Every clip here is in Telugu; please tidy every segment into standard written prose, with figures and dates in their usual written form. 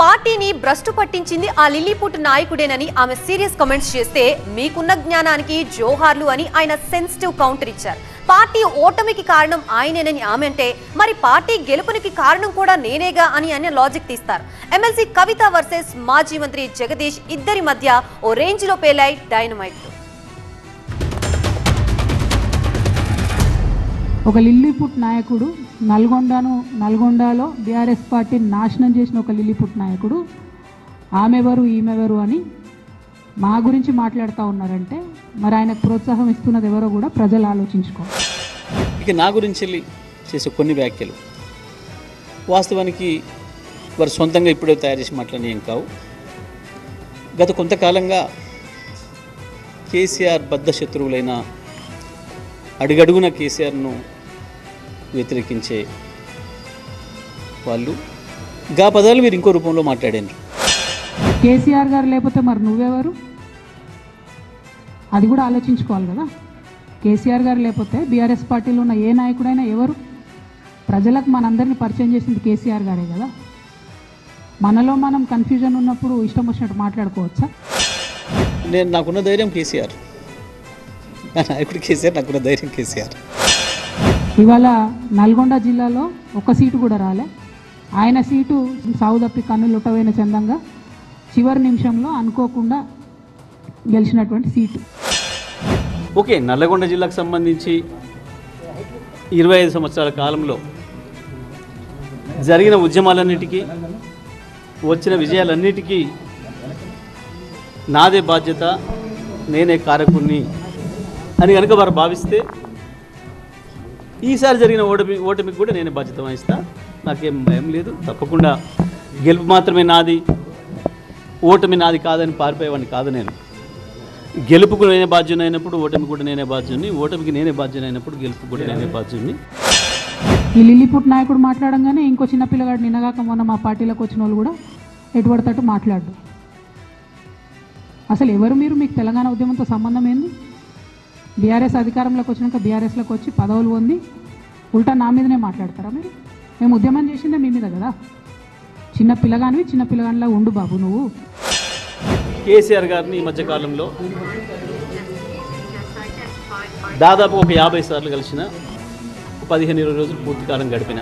పార్టీని భ్రష్టు పట్టించింది ఆ లిల్లీపుట్ నాయకుడేనని ఆమె సీరియస్ కామెంట్స్ చేస్తే మీకున్న జ్ఞానానికి జోహార్లు అని ఆయన సెన్సిటివ్ కౌంటర్ ఇచ్చారు. పార్టీ ఓటమికి కారణం ఆయనేనని ఆమె అంటే మరి పార్టీ గెలుపునికి కారణం కూడా నేనేగా అని ఆయన లాజిక్ తీస్తారు. ఎమ్మెల్సీ కవిత వర్సెస్ మాజీ మంత్రి జగదీష్ ఇద్దరి మధ్య ఓ రేంజ్ లో పేలాయి డైనమైట్లు. ఒక లిల్లీపుట్ నాయకుడు నల్గొండలో బీఆర్ఎస్ పార్టీని నాశనం చేసిన ఒక లిల్లీపుట్ నాయకుడు ఆమెవరు ఈమెవరు అని మా గురించి మాట్లాడుతూ ఉన్నారంటే మరి ఆయనకు ప్రోత్సాహం ఇస్తున్నది ఎవరో కూడా ప్రజలు ఆలోచించుకోవాలి. ఇక నా గురించి చేసే కొన్ని వ్యాఖ్యలు వాస్తవానికి వారు సొంతంగా ఇప్పుడే తయారు చేసి మాట్లాడిన ఏం కావు. గత కొంతకాలంగా కేసీఆర్ బద్ధ శత్రువులైన అడుగడుగున కేసీఆర్ను వ్యతిరేకించే వాళ్ళు గా పదాలు మీరు ఇంకో రూపంలో మాట్లాడారు. కేసీఆర్ గారు లేకపోతే మరి నువ్వెవరు అది కూడా ఆలోచించుకోవాలి కదా. కేసీఆర్ గారు లేకపోతే బీఆర్ఎస్ పార్టీలో ఉన్న ఏ నాయకుడైనా ఎవరు? ప్రజలకు మనందరినీ పరిచయం చేసింది కేసీఆర్ గారే కదా. మనలో మనం కన్ఫ్యూజన్ ఉన్నప్పుడు ఇష్టం వచ్చినట్టు మాట్లాడుకోవచ్చా? నాకున్న ధైర్యం కేసీఆర్, నా నాయకుడు కేసీఆర్, నాకున్న ధైర్యం కేసీఆర్. ఇవాళ నల్గొండ జిల్లాలో ఒక సీటు కూడా రాలే. ఆయన సీటు సావుదప్పి కన్నులు ఉట్టవైన చందంగా చివరి నిమిషంలో అనుకోకుండా గెలిచినటువంటి సీటు. ఓకే, నల్లగొండ జిల్లాకు సంబంధించి 25 సంవత్సరాల కాలంలో జరిగిన ఉద్యమాలన్నిటికీ వచ్చిన విజయాలన్నిటికీ నాదే బాధ్యత, నేనే కారకుణ్ణి అని కనుక వారు భావిస్తే ఈసారి జరిగిన ఓటమికి కూడా నేనే బాధ్యత వహిస్తా. నాకేం భయం లేదు. తప్పకుండా గెలుపు మాత్రమే నాది, ఓటమి నాది కాదని పారిపోయేవాడిని కాదు. నేను గెలుపుకు నేనే బాధ్యుని అయినప్పుడు ఓటమి కూడా నేనే బాధ్యుని, ఓటమికి నేనే బాధ్యుని అయినప్పుడు గెలుపు కూడా నేనే బాధ్యుని. ఈ లిల్లీపుట్ నాయకుడు మాట్లాడంగానే ఇంకో చిన్న పిల్లగాడు నిన్నగాక మొన్న మా పార్టీలోకి వచ్చిన వాళ్ళు కూడా ఎటుపడతట్టు మాట్లాడు. అసలు ఎవరు మీరు? మీకు తెలంగాణ ఉద్యమంతో సంబంధం ఏంది? బీఆర్ఎస్ అధికారంలోకి వచ్చినాక బీఆర్ఎస్లోకి వచ్చి పదవులు పొంది ఉల్టా నా మీదనే మాట్లాడతారా మీరు? మేము ఉద్యమం చేసిందే మీ మీద కదా. చిన్న పిల్లగానిలా ఉండు బాబు నువ్వు. కేసీఆర్ గారిని ఈ మధ్యకాలంలో దాదాపు ఒక 50 సార్లు కలిసిన, 15-20 రోజులు పూర్తి కాలం గడిపిన,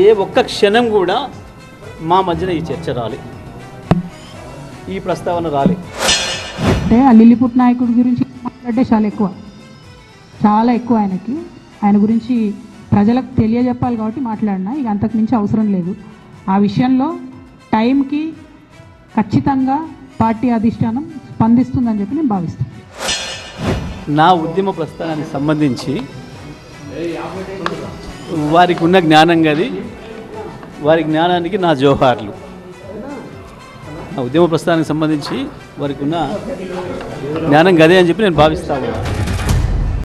ఏ ఒక్క క్షణం కూడా మా మధ్యన ఈ చర్చ రాలే, ఈ ప్రస్తావన రాలే. అంటే ఆ లిల్లీపుట్ నాయకుడి గురించి మాట్లాడే చాలా ఎక్కువ ఆయన గురించి ప్రజలకు తెలియజెప్పాలి కాబట్టి మాట్లాడినా. ఇక అంతకు మించి అవసరం లేదు. ఆ విషయంలో టైంకి ఖచ్చితంగా పార్టీ అధిష్టానం స్పందిస్తుందని చెప్పి నేను భావిస్తాను. నా ఉద్యమ ప్రస్థానానికి సంబంధించి వారికి ఉన్న జ్ఞానం గది, వారి జ్ఞానానికి నా జోహార్లు. నా ఉద్యమ ప్రస్థానానికి సంబంధించి వారికి ఉన్న జ్ఞానం గదే అని చెప్పి నేను భావిస్తాను.